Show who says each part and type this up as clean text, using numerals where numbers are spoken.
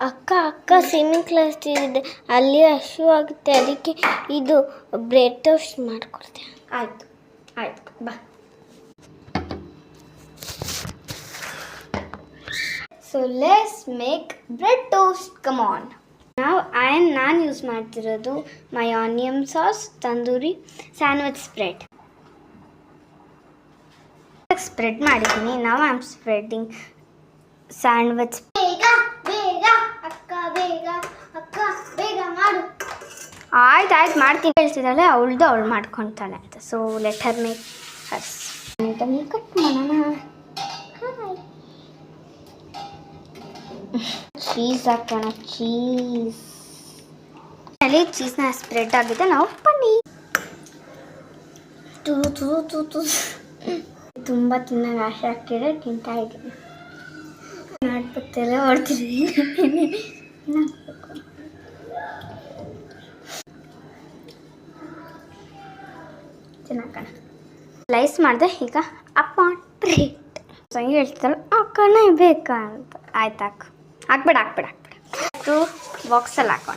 Speaker 1: ಅಕ್ಕ swimming class ಇದೆ, ಅಲ್ಲಿ ಹಶು ಆಗುತ್ತೆ, ಅದಕ್ಕೆ ಇದು ಬ್ರೆಡ್ ಟೋಸ್ಟ್ ಮಾಡಿಕೊಡ್ತೆ.
Speaker 2: ಆಯಿತು ಬಾ. So let's make bread toast. Come on. ನಾನು ಯೂಸ್ ಮಾಡ್ತಿರೋದು my onion sauce tandoori sandwich spread ಮಾಡಿದ್ದೀನಿ. ನಾವು ಐ ಆಮ್ ಸ್ಪ್ರೆಡ್ಡಿಂಗ್ ಸ್ಯಾಂಡ್ವಿಚ್. ಬೇಗ ಮಾಡು. ಆಯ್ತು ಮಾಡ್ತೀನಿ ಹೇಳ್ತಿದ್ದಾಳೆ, ಅವಳು ಮಾಡ್ಕೊತಾಳೆ ಅಂತ. ಸೊ ಲೆಟ್ ಹರ್ ಮೇಕ್ ಹರ್ಸ್. ಕಟ್ ಮಾಡೋಣ. ಚೀಸ್ ಹಾಕೋಣ. ಚೀಸ್ನ ಸ್ಪ್ರೆಡ್ ಆಗಿದೆ. ನಾವು ಪನ್ನೀರ್ ತುಂಬ ತಿನ್ನೋಕೆ ಆಸೆ ಆಗ್ತಿದೆ, ತಿಂತಾ ಇದ್ದೀನಿ. ನಾಟ್ಬತ್ತೆಲ್ಲ ಹೊಡ್ತಿದ್ದೀನಿ. ಚೆನ್ನಾಗಿ ಸ್ಲೈಸ್ ಮಾಡಿದೆ. ಈಗ ಅಪ್ ಆನ್ ಪ್ಲೇಟ್. ಸಂಗಿ ಹೇಳ್ತಾಳೆ ಅಕ್ಕನೇ ಬೇಕಾ ಅಂತ. ಆಯ್ತು ಹಾಕ್ಬೇಡ ಬಾಕ್ಸಲ್ಲಿ ಹಾಕೋಣ.